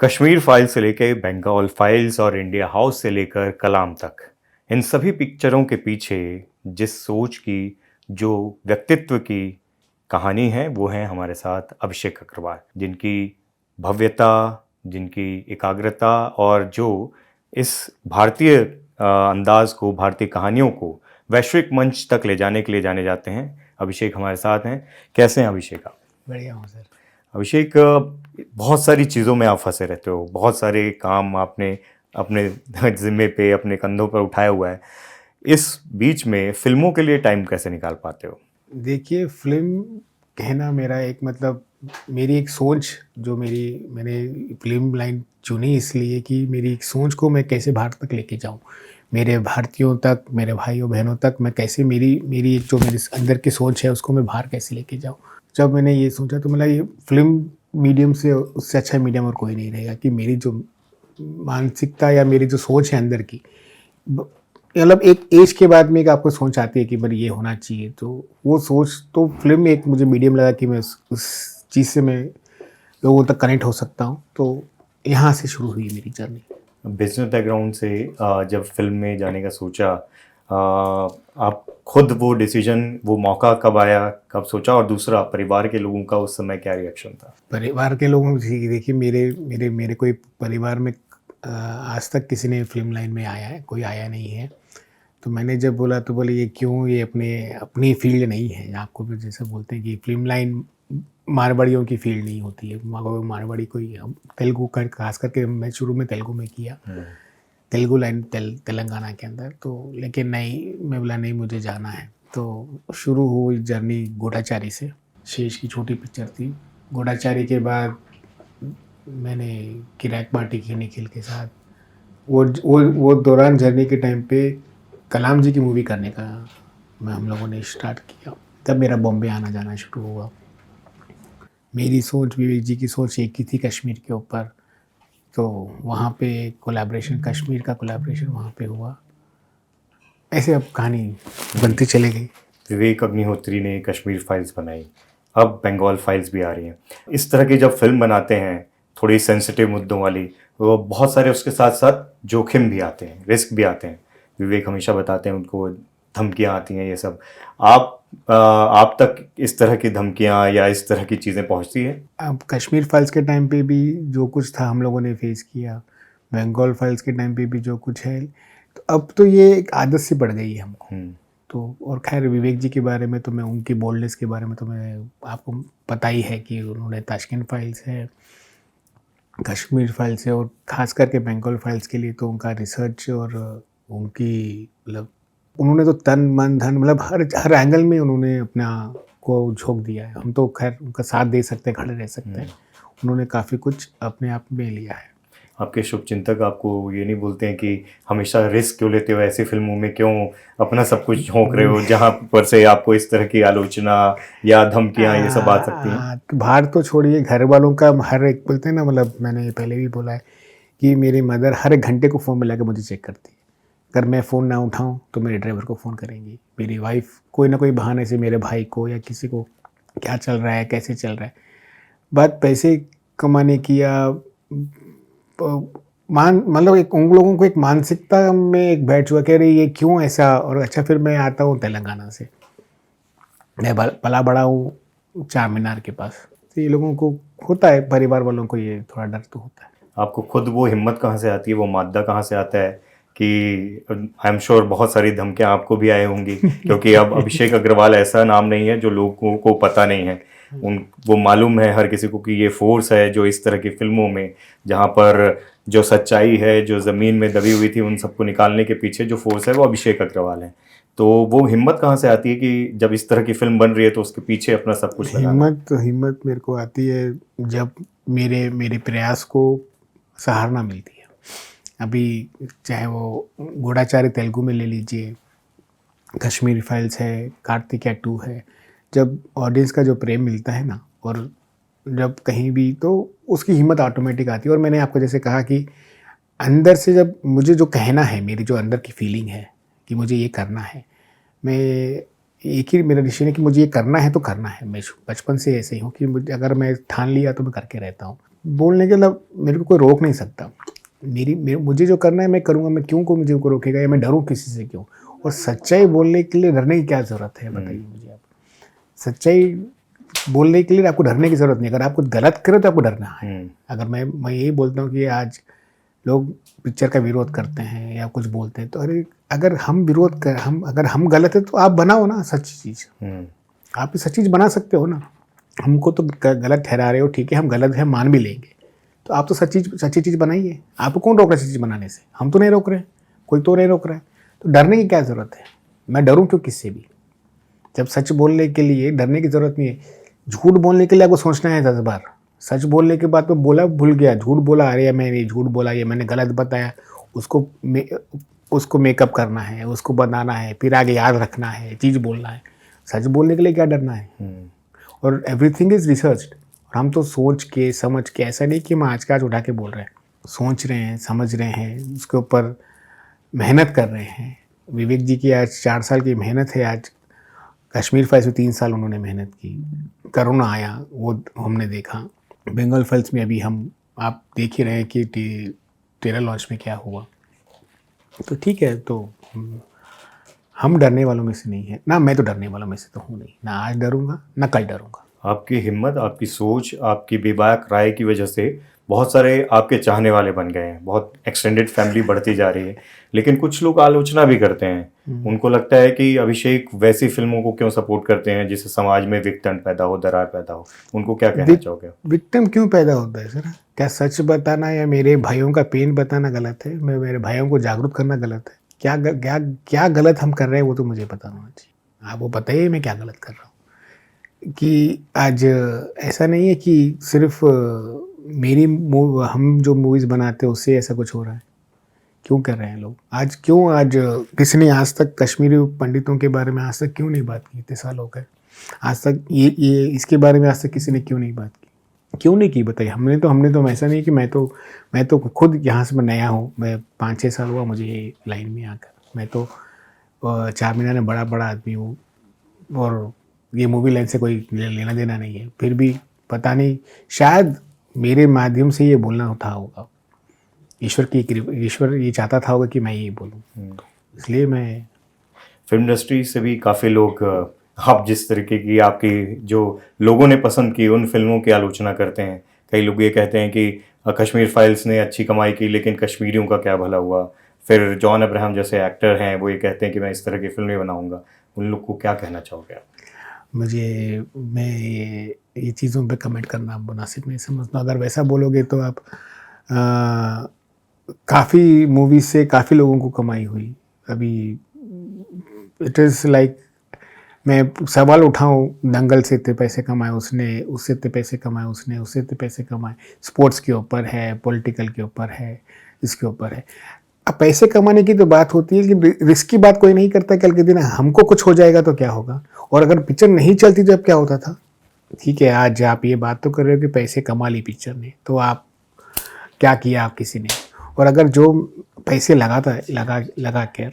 Kashmir files से लेके Bengal files और इंडिया हाउस से लेकर कलाम तक, इन सभी पिक्चरों के पीछे जिस सोच की, जो व्यक्तित्व की कहानी है, वो है हमारे साथ अभिषेक अग्रवाल, जिनकी भव्यता, जिनकी एकाग्रता और जो इस भारतीय अंदाज को, भारतीय कहानियों को वैश्विक मंच तक ले जाने के लिए जाने जाते हैं। अभिषेक हमारे साथ हैं। कैसे हैं अभिषेक आप? बढ़िया हूँ सर। अभिषेक, बहुत सारी चीज़ों में आप फंसे रहते हो, बहुत सारे काम आपने अपने ज़िम्मे पे, अपने कंधों पर उठाया हुआ है। इस बीच में फ़िल्मों के लिए टाइम कैसे निकाल पाते हो? देखिए फ़िल्म कहना मेरा एक मतलब मेरी एक सोच जो मैंने फ़िल्म लाइन चुनी इसलिए कि मेरी एक सोच को मैं कैसे बाहर तक लेके जाऊँ। मेरे भारतीयों तक, मेरे भाइयों-बहनों तक मैं कैसे मेरी मेरी एक जो मेरे अंदर की सोच है उसको मैं बाहर कैसे लेके जाऊँ। जब मैंने ये सोचा तो मतलब ये फ़िल्म मीडियम से उससे अच्छा मीडियम और कोई नहीं रहेगा कि मेरी जो मानसिकता या मेरी जो सोच है अंदर की ब मतलब एक ऐज के बाद में एक आपको सोच आती है कि भाई ये होना चाहिए, तो वो सोच तो फ़िल्म एक मुझे मीडियम लगा कि मैं उस चीज़ से मैं लोगों तक कनेक्ट हो सकता हूँ, तो यहाँ से शुरू हुई मेरी जर्नी। बिज़नेस बैकग्राउंड से जब फ़िल्म में जाने का सोचा, आप खुद वो डिसीज़न, वो मौका कब आया, कब सोचा? और दूसरा, परिवार के लोगों का उस समय क्या रिएक्शन था? परिवार के लोगों जी देखिए मेरे मेरे मेरे कोई परिवार में आज तक किसी ने फ़िल्म लाइन में आया है, कोई आया नहीं है। तो मैंने जब बोला तो बोले ये क्यों, ये अपनी फ़ील्ड नहीं है। आपको भी जैसे बोलते हैं कि फ़िल्म लाइन मारवाड़ियों की फ़ील्ड नहीं होती है। मगर मारवाड़ी कोई हम तेलुगु का ख़ास करके मैं शुरू में तेलुगु में किया। हुँ। तेलुगु लाइन तेलंगाना के अंदर तो लेकिन नहीं, मैं बोला नहीं मुझे जाना है। तो शुरू हुई जर्नी गूढ़ाचारी से। शेष की छोटी पिक्चर थी। गूढ़ाचारी के बाद मैंने किराक पार्टी की निखिल के साथ वो दौरान जर्नी के टाइम पे कलाम जी की मूवी करने का मैं हम लोगों ने स्टार्ट किया। तब मेरा बॉम्बे आना जाना शुरू हुआ। मेरी सोच विवेक जी की सोच एक ही थी कश्मीर के ऊपर, तो वहाँ पे कोलैबोरेशन, कश्मीर का कोलैबोरेशन वहाँ पे हुआ। ऐसे अब कहानी बनती चली गई। विवेक अग्निहोत्री ने कश्मीर फाइल्स बनाई, अब बंगाल फाइल्स भी आ रही हैं। इस तरह की जब फिल्म बनाते हैं, थोड़ी सेंसिटिव मुद्दों वाली, तो बहुत सारे उसके साथ साथ जोखिम भी आते हैं, रिस्क भी आते हैं। विवेक हमेशा बताते हैं उनको धमकियाँ आती हैं, ये सब। आप तक इस तरह की धमकियाँ या इस तरह की चीज़ें पहुँचती हैं? अब कश्मीर फाइल्स के टाइम पे भी जो कुछ था हम लोगों ने फेस किया, बंगाल फाइल्स के टाइम पे भी जो कुछ है, तो अब तो ये एक आदत सी पड़ गई है हमको। हुँ। तो और खैर विवेक जी के बारे में तो मैं उनकी बोल्डनेस के बारे में तो मैं आपको पता ही है कि उन्होंने ताशकंद फाइल्स है, कश्मीर फाइल्स है और ख़ास करके बंगाल फाइल्स के लिए तो उनका रिसर्च और उनकी मतलब उन्होंने तो तन, मन, धन मतलब हर हर एंगल में उन्होंने अपना को झोंक दिया है। हम तो खैर उनका साथ दे सकते हैं, खड़े रह सकते हैं। उन्होंने काफ़ी कुछ अपने आप में लिया है। आपके शुभचिंतक आपको ये नहीं बोलते हैं कि हमेशा रिस्क क्यों लेते हो, ऐसी फिल्मों में क्यों अपना सब कुछ झोंक रहे हो, जहाँ पर से आपको इस तरह की आलोचना या धमकियाँ ये सब आ सकती हैं? बाहर तो छोड़िए, घर वालों का हर एक बोलते हैं ना, मतलब मैंने पहले भी बोला है कि मेरी मदर हर एक घंटे को फ़ोन मिला के मुझे चेक करती है। अगर मैं फ़ोन ना उठाऊँ तो मेरे ड्राइवर को फ़ोन करेंगी। मेरी वाइफ़ कोई ना कोई बहाने से मेरे भाई को या किसी को क्या चल रहा है, कैसे चल रहा है। बात पैसे कमाने की या प मान मतलब एक उन लोगों को एक मानसिकता में एक बैठ चुका कि अरे ये क्यों ऐसा। और अच्छा फिर मैं आता हूँ तेलंगाना से। मैं पला बड़ा हूँ चार मीनार के पास। तो ये लोगों को होता है, परिवार वालों को ये थोड़ा डर तो होता है। आपको खुद वो हिम्मत कहाँ से आती है, वो मादा कहाँ से आता है कि आई एम श्योर बहुत सारी धमकियाँ आपको भी आई होंगी, क्योंकि अब अभिषेक अग्रवाल ऐसा नाम नहीं है जो लोगों को पता नहीं है। वो मालूम है हर किसी को कि ये फोर्स है जो इस तरह की फिल्मों में, जहाँ पर जो सच्चाई है, जो ज़मीन में दबी हुई थी, उन सबको निकालने के पीछे जो फोर्स है वो अभिषेक अग्रवाल है। तो वो हिम्मत कहाँ से आती है कि जब इस तरह की फिल्म बन रही है तो उसके पीछे अपना सब कुछ लगाना है? हिम्मत मेरे को आती है जब मेरे मेरे प्रयास को सराहना मिलती है। अभी चाहे वो गूढ़ाचारी तेलुगु में ले लीजिए, कश्मीरी फाइल्स है, कार्तिकेय 2 है। जब ऑडियंस का जो प्रेम मिलता है ना, और जब कहीं भी तो उसकी हिम्मत ऑटोमेटिक आती है। और मैंने आपको जैसे कहा कि अंदर से जब मुझे जो कहना है, मेरी जो अंदर की फीलिंग है कि मुझे ये करना है, मैं एक ही मेरा डिसीजन है कि मुझे ये करना है तो करना है। मैं बचपन से ऐसे ही हूँ कि मुझे अगर मैं ठान लिया तो मैं करके रहता हूँ। बोलने के मतलब मेरे को कोई रोक नहीं सकता। मुझे जो करना है मैं करूँगा, मैं क्यों कोई मुझे को रोकेगा या मैं डरूँ किसी से क्यों? और सच्चाई बोलने के लिए डरने की क्या ज़रूरत है बताइए मुझे आप? सच्चाई बोलने के लिए आपको डरने की ज़रूरत नहीं है। अगर आप कुछ गलत करें तो आपको डरना है। अगर मैं यही बोलता हूँ कि आज लोग पिक्चर का विरोध करते हैं या कुछ बोलते हैं, तो अरे अगर हम विरोध कर हम अगर हम गलत है तो आप बनाओ ना सच्ची चीज़। आप भी सच्ची चीज़ बना सकते हो ना। हमको तो गलत ठहरा रहे हो, ठीक है, हम गलत हैं मान भी लेंगे। तो आप तो सच्ची चीज़ बनाइए। आपको कौन रोक रहा है सच्ची चीज़ बनाने से? हम तो नहीं रोक रहे, कोई तो नहीं रोक रहा है। तो डरने की क्या ज़रूरत है? मैं डरूँ क्यों किससे भी? जब सच बोलने के लिए डरने की ज़रूरत नहीं है। झूठ बोलने के लिए आपको सोचना है 10 बार। सच बोलने के बाद तो बोला भूल गया, झूठ बोला, अरे मैंने झूठ बोला, ये मैंने गलत बताया, उसको मेकअप करना है, उसको बनाना है, फिर आगे याद रखना है, चीज़ बोलना है। सच बोलने के लिए क्या डरना है? और एवरीथिंग इज़ रिसर्च्ड। और हम तो सोच के समझ के, ऐसा नहीं कि हम आज का आज उठा के बोल रहे हैं, सोच रहे हैं, समझ रहे हैं, उसके ऊपर मेहनत कर रहे हैं। विवेक जी की आज 4 साल की मेहनत है। आज कश्मीर फाइल्स में 3 साल उन्होंने मेहनत की। कोरोना आया, वो हमने देखा। बंगाल फाइल्स में अभी आप देख ही रहे हैं कि ट्रेलर लॉन्च में क्या हुआ। तो ठीक है, तो हम डरने वालों में से नहीं है ना। मैं तो डरने वालों में से तो हूँ नहीं, ना आज डरूंगा ना कल डरूंगा। आपकी हिम्मत, आपकी सोच, आपकी बेबाक राय की वजह से बहुत सारे आपके चाहने वाले बन गए हैं, बहुत एक्सटेंडेड फैमिली बढ़ती जा रही है। लेकिन कुछ लोग आलोचना भी करते हैं। उनको लगता है कि अभिषेक वैसी फिल्मों को क्यों सपोर्ट करते हैं जिससे समाज में विघटन पैदा हो, दरार पैदा हो। उनको क्या कहना चाहोगे? विक्टिम क्यों पैदा होता है सर? क्या सच बताना या मेरे भाइयों का पेन बताना गलत है? मैं मेरे भाइयों को जागरूक करना गलत है? क्या गलत हम कर रहे हैं वो तो मुझे पता होना चाहिए। आप वो बताइए मैं क्या गलत कर रहा हूँ। कि आज ऐसा नहीं है कि सिर्फ हम जो मूवीज़ बनाते हैं उससे ऐसा कुछ हो रहा है। क्यों कर रहे हैं लोग? आज किसी ने आज तक कश्मीरी पंडितों के बारे में आज तक क्यों नहीं बात की? इतने साल हो गए, आज तक ये इसके बारे में आज तक किसी ने क्यों नहीं बात की? क्यों नहीं की बताइए? हमने तो ऐसा नहीं कि मैं तो खुद यहाँ से मैं नया हूँ। मैं 5-6 साल हुआ मुझे ये लाइन में आकर। मैं तो 4 मीनार में बड़ा आदमी हूँ और ये मूवी लाइन से कोई लेना देना नहीं है। फिर भी पता नहीं, शायद मेरे माध्यम से ये बोलना था होगा। ईश्वर ये चाहता था होगा कि मैं ये बोलूँ, इसलिए मैं। फिल्म इंडस्ट्री से भी काफ़ी लोग आप जिस तरीके की आपकी जो लोगों ने पसंद की उन फिल्मों की आलोचना करते हैं। कई लोग ये कहते हैं कि कश्मीर फाइल्स ने अच्छी कमाई की लेकिन कश्मीरियों का क्या भला हुआ। फिर जॉन अब्राहम जैसे एक्टर हैं वो ये कहते हैं कि मैं इस तरह की फिल्में बनाऊंगा। उन लोग को क्या कहना चाहोगे आप? मैं ये चीज़ों पे कमेंट करना मुनासिब नहीं समझता। अगर वैसा बोलोगे तो आप काफ़ी मूवीज़ से काफ़ी लोगों को कमाई हुई। अभी इट इज़ लाइक मैं सवाल उठाऊँ, दंगल से इतने पैसे कमाए उसने, उससे इतने पैसे कमाए उसने, उससे इतने पैसे कमाए। स्पोर्ट्स के ऊपर है, पॉलिटिकल के ऊपर है, इसके ऊपर है। अब पैसे कमाने की तो बात होती है कि रिस्क की बात कोई नहीं करता। कल के दिन हमको कुछ हो जाएगा तो क्या होगा? और अगर पिक्चर नहीं चलती तो अब क्या होता था? ठीक है, आज आप ये बात तो कर रहे हो कि पैसे कमा ली पिक्चर ने, तो आप क्या किया आप किसी ने? और अगर जो पैसे लगाता है लगा कर,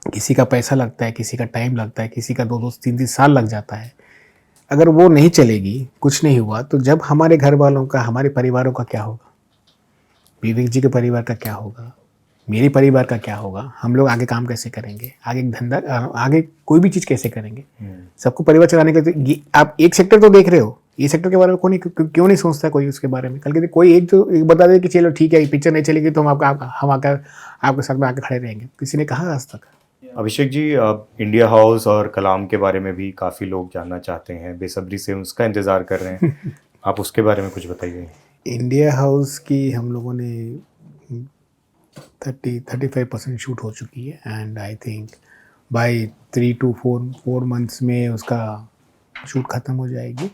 किसी का पैसा लगता है, किसी का टाइम लगता है, किसी का 2-2 3-3 साल लग जाता है, अगर वो नहीं चलेगी, कुछ नहीं हुआ, तो जब हमारे घर वालों का, हमारे परिवारों का क्या होगा? विवेक जी के परिवार का क्या होगा? मेरे परिवार का क्या होगा? हम लोग आगे काम कैसे करेंगे? आगे धंधा, आगे कोई भी चीज़ कैसे करेंगे? सबको परिवार चलाने के लिए ये आप एक सेक्टर तो देख रहे हो, ये सेक्टर के बारे में क्यों नहीं सोचता कोई उसके बारे में? कल के दिन कोई एक बता दे कि चलो ठीक है, पिक्चर नहीं चलेगी तो हम आकर आपके साथ में आकर खड़े रहेंगे। किसी ने कहा आज तक? अभिषेक जी, आप इंडिया हाउस और कलाम के बारे में भी काफ़ी लोग जानना चाहते हैं, बेसब्री से उसका इंतज़ार कर रहे हैं। आप उसके बारे में कुछ बताइए। इंडिया हाउस की हम लोगों ने 35% शूट हो चुकी है and I think by 3 to 4 months में उसका शूट ख़त्म हो जाएगी।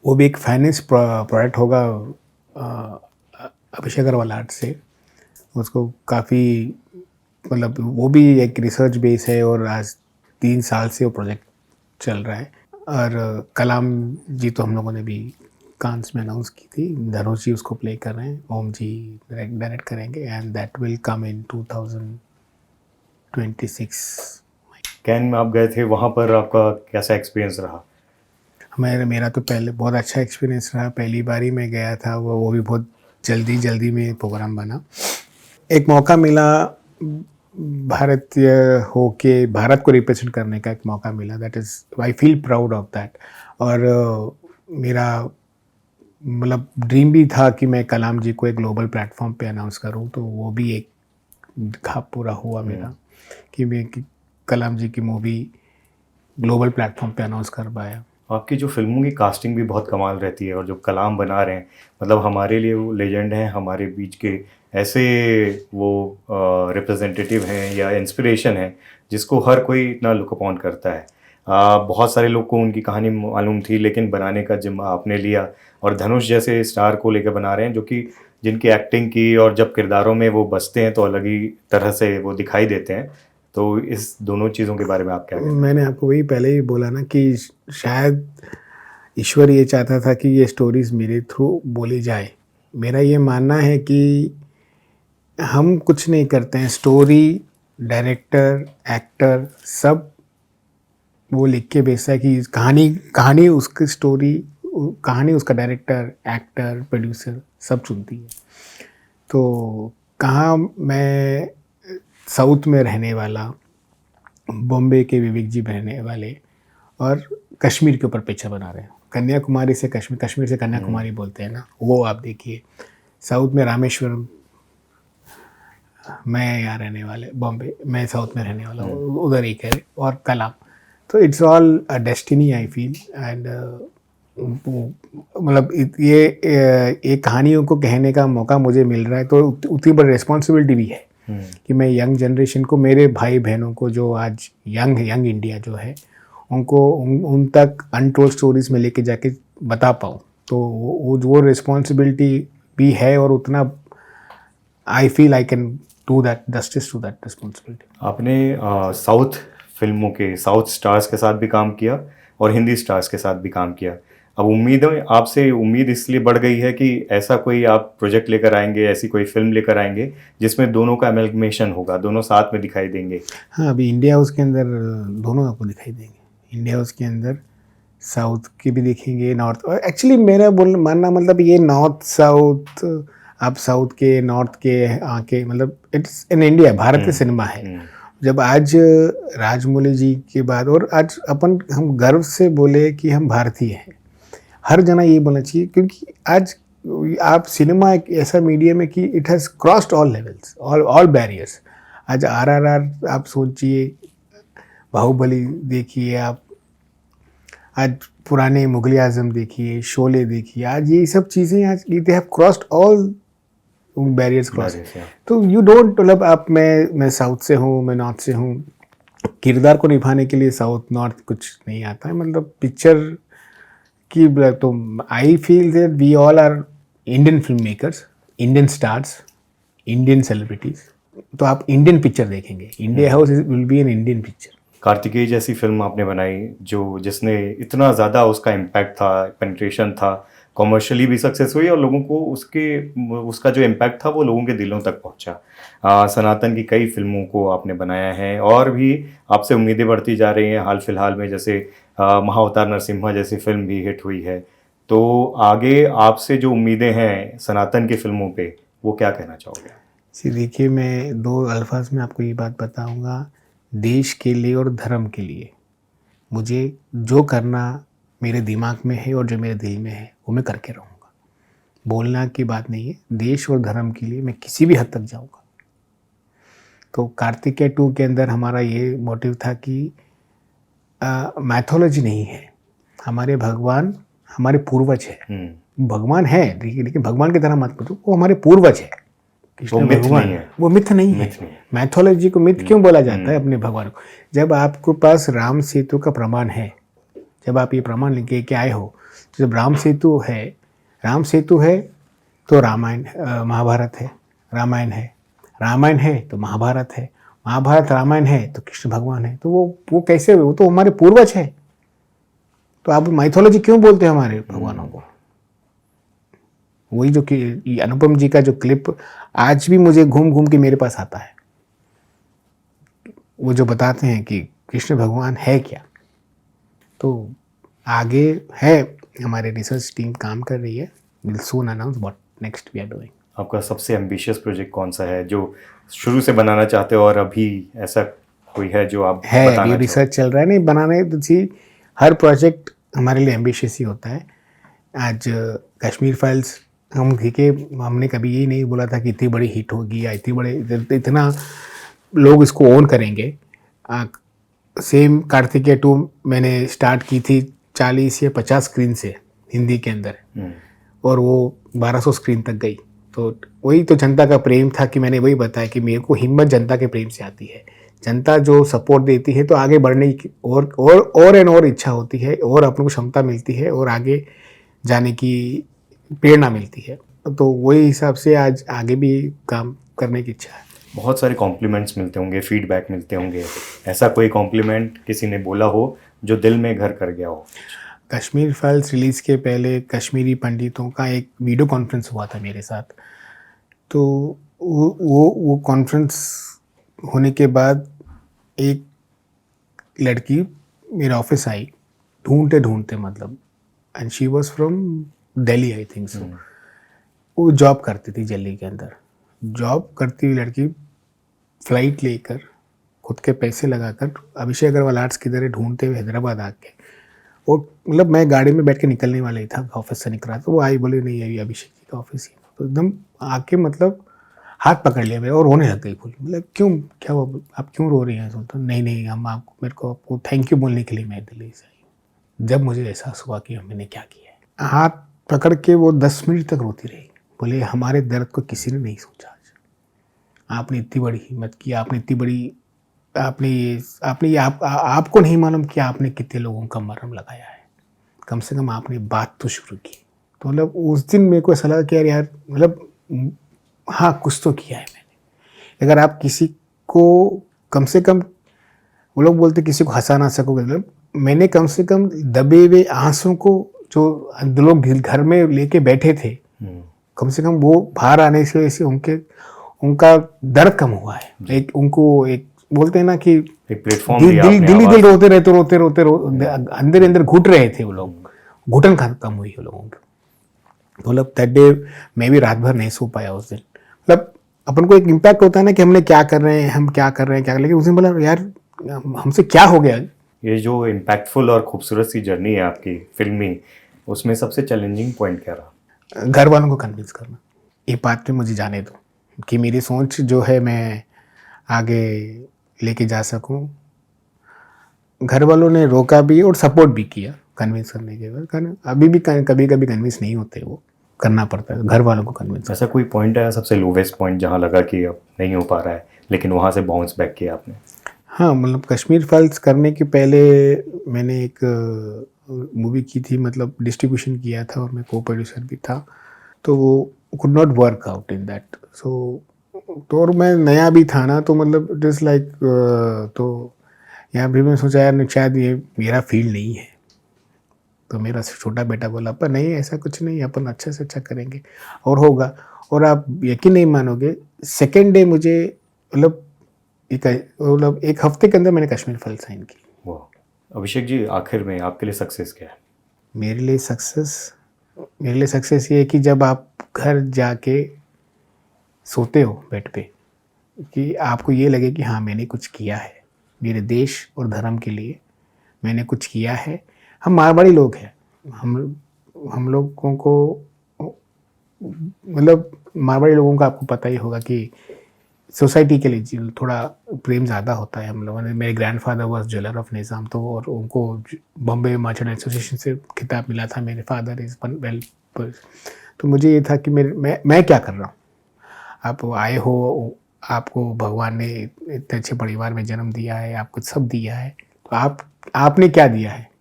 वो भी एक फाइनेंस प्रोडक्ट होगा अभिषेक अग्रवाल आर्ट से। उसको काफ़ी मतलब वो भी एक रिसर्च बेस है और आज 3 साल से वो प्रोजेक्ट चल रहा है। और कलाम जी तो हम लोगों ने भी कांस में अनाउंस की थी। धनुष जी उसको प्ले कर रहे हैं, ओम जी डायरेक्ट करेंगे and that will come in 2026। Can में आप गए थे, वहाँ पर आपका कैसा एक्सपीरियंस रहा? मेरा तो पहले बहुत अच्छा एक्सपीरियंस रहा। पहली बार ही मैं गया था, वो भी बहुत जल्दी में प्रोग्राम बना। एक मौका मिला भारतीय होके भारत को रिप्रेजेंट करने का, एक मौका मिला। That is I feel proud of that. और मेरा मतलब ड्रीम भी था कि मैं कलाम जी को एक ग्लोबल प्लेटफॉर्म पे अनाउंस करूं, तो वो भी एक ख्वाब पूरा हुआ मेरा कि मैं कलाम जी की मूवी ग्लोबल प्लेटफॉर्म पे अनाउंस कर पाया। आपकी जो फिल्मों की कास्टिंग भी बहुत कमाल रहती है और जो कलाम बना रहे हैं, मतलब हमारे लिए वो लेजेंड हैं, हमारे बीच के ऐसे वो रिप्रेजेंटेटिव हैं या इंस्पिरेशन हैं जिसको हर कोई इतना लुक अपॉन करता है। बहुत सारे लोग को उनकी कहानी मालूम थी, लेकिन बनाने का जिम्मा आपने लिया और धनुष जैसे स्टार को लेकर बना रहे हैं, जो कि जिनकी एक्टिंग की और जब किरदारों में वो बसते हैं तो अलग ही तरह से वो दिखाई देते हैं। तो इस दोनों चीज़ों के बारे में आप क्या कहते हैं? मैंने आपको वही पहले ही बोला ना कि शायद ईश्वर ये चाहता था कि ये स्टोरीज मेरे थ्रू बोली जाए। मेरा ये मानना है कि हम कुछ नहीं करते हैं, स्टोरी, डायरेक्टर, एक्टर सब वो लिख के भेजता है कि कहानी उसकी स्टोरी, कहानी उसका डायरेक्टर, एक्टर, प्रोड्यूसर सब चुनती है। तो कहाँ मैं साउथ में रहने वाला, बॉम्बे के विवेक जी रहने वाले और कश्मीर के ऊपर पिक्चर बना रहे हैं। कन्याकुमारी से कश्मीर, कश्मीर से कन्याकुमारी बोलते हैं ना, वो आप देखिए। साउथ में रामेश्वरम, मैं यहाँ रहने वाले बॉम्बे, मैं साउथ में रहने वाला हूँ, उधर एक है, और कलाम। तो it's all a destiny I feel. And मतलब ये कहानियों को कहने का मौका मुझे मिल रहा है, तो उतनी बड़ी रिस्पॉन्सिबिलिटी भी है कि मैं यंग जनरेशन को, मेरे भाई बहनों को जो आज यंग इंडिया जो है, उनको उन तक अनटोल्ड स्टोरीज में लेके जाके बता पाऊँ। तो वो रिस्पॉन्सिबिलिटी भी है, और उतना I feel I can do that justice to that responsibility. आपने साउथ फिल्मों के साउथ स्टार्स के साथ भी काम किया और हिंदी स्टार्स के साथ भी काम किया। अब आपसे उम्मीद इसलिए बढ़ गई है कि ऐसा कोई आप प्रोजेक्ट लेकर आएंगे, ऐसी कोई फिल्म लेकर आएंगे जिसमें दोनों का अमेलगमेशन होगा, दोनों साथ में दिखाई देंगे। हाँ, अभी इंडिया हाउस के अंदर दोनों आपको दिखाई देंगे। इंडिया हाउस के अंदर साउथ के भी देखेंगे, नॉर्थ। एक्चुअली मेरा मानना मतलब ये नॉर्थ साउथ, आप साउथ के नॉर्थ के आके, मतलब इट्स इन इंडिया, भारतीय सिनेमा है। जब आज राजमौली जी के बाद, और आज हम गर्व से बोले कि हम भारतीय हैं, हर जना ये बोलना चाहिए, क्योंकि आज आप सिनेमा एक ऐसा मीडियम है कि it has crossed all levels, all barriers. आज RRR आप सोचिए, बाहुबली देखिए आप, आज पुराने मुगल आजम देखिए, शोले देखिए, आज ये सब चीज़ें आज they have crossed all barriers cross. तो यू डोंट, मतलब आप, मैं साउथ से हूँ, मैं नॉर्थ से हूँ, किरदार को निभाने के लिए साउथ नॉर्थ कुछ नहीं आता है, मतलब पिक्चर की। तो I feel that we all are Indian film makers, Indian stars, Indian celebrities. तो आप इंडियन पिक्चर देखेंगे, India house will be an Indian picture. Kartikeya जैसी फिल्म आपने बनाई जिसने इतना ज़्यादा उसका इम्पैक्ट था, पेनिट्रेशन था, कॉमर्शियली भी सक्सेस हुई और लोगों को उसका जो इम्पैक्ट था वो लोगों के दिलों तक पहुंचा। सनातन की कई फिल्मों को आपने बनाया है और भी आपसे उम्मीदें बढ़ती जा रही हैं। हाल फिलहाल में जैसे महाअवतार नरसिम्हा जैसी फिल्म भी हिट हुई है। तो आगे आपसे जो उम्मीदें हैं सनातन की फिल्मों पे, वो क्या कहना चाहोगे? देखिए, मैं 2 अल्फाज में आपको ये बात बताऊंगा। देश के लिए और धर्म के लिए मुझे जो करना मेरे दिमाग में है और जो मेरे दिल में है वो मैं करके रहूँगा। बोलना की बात नहीं है, देश और धर्म के लिए मैं किसी भी हद तक जाऊँगा। तो कार्तिकेय 2 के अंदर हमारा ये मोटिव था कि मैथोलॉजी नहीं है, हमारे भगवान हमारे पूर्वज है। भगवान है, लेकिन भगवान की तरह मत पूछो, वो हमारे पूर्वज है। कृष्ण भगवान है, वो मिथ नहीं है। मैथोलॉजी को मिथ क्यों बोला जाता है अपने भगवान को? जब आपके पास राम सेतु का प्रमाण है, जब आप ये प्रमाण लेके के आए हो, तो जब राम सेतु है तो रामायण महाभारत है, रामायण है तो महाभारत है, महाभारत रामायण है तो कृष्ण भगवान है। तो वो कैसे, वो तो हमारे पूर्वज है। तो आप माइथोलॉजी क्यों बोलते हैं हमारे भगवानों को? वही जो कि अनुपम जी का जो क्लिप आज भी मुझे घूम घूम के मेरे पास आता है, वो जो बताते हैं कि कृष्ण भगवान है क्या। तो आगे है, हमारे रिसर्च टीम काम कर रही है, will soon announce what next we are doing. आपका सबसे एम्बिशियस प्रोजेक्ट कौन सा है जो शुरू से बनाना चाहते हो और अभी ऐसा कोई है जो आप है अभी बताना रिसर्च चल रहा है, नहीं बनाने तो सी, हर प्रोजेक्ट हमारे लिए एम्बिशियस ही होता है। आज कश्मीर फाइल्स हम के हमने कभी यही नहीं बोला था कि इतनी बड़ी हिट होगी या इतना लोग इसको ओन करेंगे। सेम कार्तिकेय 2 मैंने स्टार्ट की थी 40 या 50 स्क्रीन से हिंदी के अंदर, और वो 1200 स्क्रीन तक गई। तो वही तो जनता का प्रेम था कि मैंने वही बताया कि मेरे को हिम्मत जनता के प्रेम से आती है। जनता जो सपोर्ट देती है तो आगे बढ़ने की और इच्छा होती है, और अपने को क्षमता मिलती है, और आगे जाने की प्रेरणा मिलती है। तो वही हिसाब से आज आगे भी काम करने की इच्छा है। बहुत सारे कॉम्प्लीमेंट्स मिलते होंगे, फीडबैक मिलते होंगे, ऐसा कोई कॉम्प्लीमेंट किसी ने बोला हो जो दिल में घर कर गया हो? कश्मीर फाइल्स रिलीज़ के पहले कश्मीरी पंडितों का एक वीडियो कॉन्फ्रेंस हुआ था मेरे साथ। तो वो कॉन्फ्रेंस होने के बाद एक लड़की मेरे ऑफिस आई ढूंढते ढूंढते, मतलब, and she was from Delhi I think so. वो जॉब करती थी दिल्ली के अंदर। जॉब करती हुई लड़की फ्लाइट लेकर खुद के पैसे लगाकर अभिषेक अग्रवाल आर्ट्स की तरह ढूंढते हुए हैदराबाद आके, और मतलब मैं गाड़ी में बैठ के निकलने वाला ही था, ऑफिस से निकल रहा था, तो वो आई, बोली नहीं अभी अभिषेक जी का ऑफिस ही। तो एकदम आके मतलब हाथ पकड़ लिया मेरे और रोने लग गई। बोली मतलब क्यों, क्या हुआ, आप क्यों रो रही हैं? सुनता नहीं हम आपको, मेरे को आपको थैंक यू बोलने के लिए मैं दिल्ली से आई। जब मुझे एहसास हुआ कि मैंने क्या किया है, हाथ पकड़ के वो 10 मिनट तक रोती रही। बोले हमारे दर्द को किसी ने नहीं सोचा, आज आपने इतनी बड़ी हिम्मत की, आपने इतनी बड़ी, आपने ये आपको नहीं मालूम कि आपने कितने लोगों का मरहम लगाया है। कम से कम आपने बात तो शुरू की। तो मतलब उस दिन मेरे को ऐसा लगा कि यार मतलब हाँ कुछ तो किया है मैंने। अगर आप किसी को कम से कम, वो लोग बोलते किसी को हंसा ना सकोगे, मतलब मैंने कम से कम दबे हुए आंसू को जो लोग घर में लेके बैठे थे, कम से कम वो बाहर आने से वैसे उनका दर्द कम हुआ है। एक उनको एक बोलते हैं ना कि एक प्लेटफॉर्म दिल रोते अंदर घुट रहे थे वो लोग, घुटन कम हुई वो लोगों की। मतलब दैट डे मैं भी रात भर नहीं सो पाया उस दिन। मतलब अपन को एक इम्पैक्ट होता है ना कि हमने क्या कर रहे हैं, हम क्या कर रहे हैं, लेकिन उस दिन बोला यार हमसे क्या हो गया। ये जो इम्पैक्टफुल और खूबसूरत सी जर्नी है आपकी फिल्मी, उसमें सबसे चैलेंजिंग पॉइंट क्या रहा? घर वालों को कन्विंस करना, ये बात पे मुझे जाने दो कि मेरी सोच जो है मैं आगे लेके जा सकूं। घर वालों ने रोका भी और सपोर्ट भी किया कन्विंस करने के बाद। अभी भी कभी कभी कन्विंस नहीं होते, वो करना पड़ता है घर वालों को कन्विंस। ऐसा कोई पॉइंट है सबसे लोवेस्ट पॉइंट जहाँ लगा कि अब नहीं हो पा रहा है, लेकिन वहाँ से बाउंस बैक किया आपने? हाँ, मतलब कश्मीर फाइल्स करने के पहले मैंने एक मूवी की थी, मतलब डिस्ट्रीब्यूशन किया था और मैं को प्रोड्यूसर भी था, तो वो could not work out in that. So तो और मैं नया भी था ना, तो मतलब इट इज़ लाइक, तो यहाँ भी मैं सोचा यार शायद ये मेरा फील्ड नहीं है। तो मेरा छोटा बेटा बोला पर नहीं ऐसा कुछ नहीं, अपन अच्छे से अच्छा करेंगे और होगा। और आप यकीन नहीं मानोगे, सेकेंड डे मुझे मतलब एक हफ्ते के अंदर मैंने कश्मीर फाइल साइन की। वाह। अभिषेक जी, आखिर में आपके लिए सक्सेस क्या है? मेरे लिए सक्सेस ये है कि जब आप घर जाके सोते हो बेड पे, कि आपको ये लगे कि हाँ मैंने कुछ किया है मेरे देश और धर्म के लिए, मैंने कुछ किया है। हम मारवाड़ी लोग हैं, हम लोगों को, मतलब मारवाड़ी लोगों का आपको पता ही होगा कि सोसाइटी के लिए थोड़ा प्रेम ज़्यादा होता है हम लोगों ने। मेरे ग्रैंडफादर वाज ज्वेलर ऑफ निज़ाम, तो और उनको बॉम्बे मर्चेंट एसोसिएशन से खिताब मिला था। मेरे फादर इज़ वेल, तो मुझे ये था कि मैं क्या कर रहा हूँ। आप आए हो, आपको भगवान ने इतने अच्छे परिवार में जन्म दिया है, आपको सब दिया है, तो आपने क्या दिया है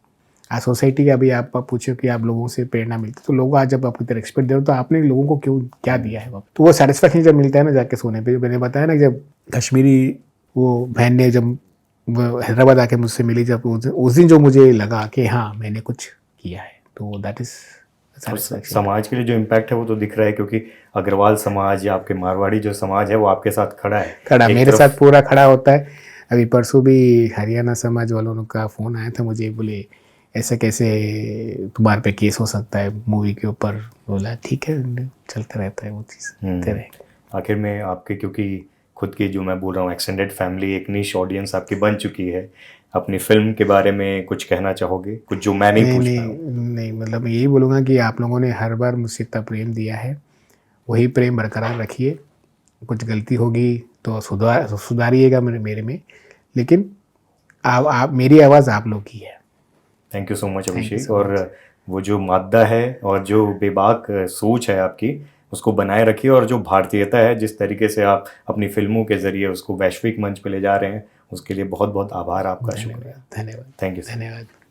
आज सोसाइटी का। अभी आप पूछो कि आप लोगों से प्रेरणा मिलती, तो लोग आज जब आपकी तरह एक्सपेक्ट दे रहे हो, तो आपने लोगों को क्यों क्या दिया है। तो वो सेटिस्फैक्शन जब मिलता है ना जाके सोने पे, मैंने बताया ना जब कश्मीरी वो बहन ने जब हैदराबाद आके मुझसे मिली, जब उस दिन जो मुझे लगा कि हाँ मैंने कुछ किया है, तो दैट इज समाज के लिए जो इम्पैक्ट है वो तो दिख रहा है, क्योंकि अग्रवाल समाज या आपके मारवाड़ी जो समाज है वो आपके साथ खड़ा मेरे साथ पूरा खड़ा होता है। अभी परसों भी हरियाणा समाज वालों का फ़ोन आया था मुझे, बोले ऐसे कैसे तुम्हारे पे केस हो सकता है मूवी के ऊपर। बोला ठीक है, चलते रहता है वो चीज़, चलते रहे। आखिर में आपके, क्योंकि खुद की जो मैं बोल रहा हूँ एक्सटेंडेड फैमिली, एक निश ऑडियंस आपकी बन चुकी है, अपनी फिल्म के बारे में कुछ कहना चाहोगे, कुछ जो मैं नहीं नहीं पूछ नहीं पाया हूँ? नहीं, मतलब मैं यही बोलूँगा कि आप लोगों ने हर बार मुझसे इतना प्रेम दिया है, वही प्रेम बरकरार रखिए। कुछ गलती होगी तो सुधारिएगा मेरे में, लेकिन आप मेरी आवाज़ आप लोग की है। Thank you so much thank you Abhishek. So और मच। वो जो मादा है और जो बेबाक सोच है आपकी, उसको बनाए रखिए। और जो भारतीयता है, जिस तरीके से आप अपनी फिल्मों के ज़रिए उसको वैश्विक मंच पे ले जा रहे हैं, उसके लिए बहुत बहुत आभार आपका। शुक्रिया। धन्यवाद धन्यवाद थैंक यू सर। धन्यवाद।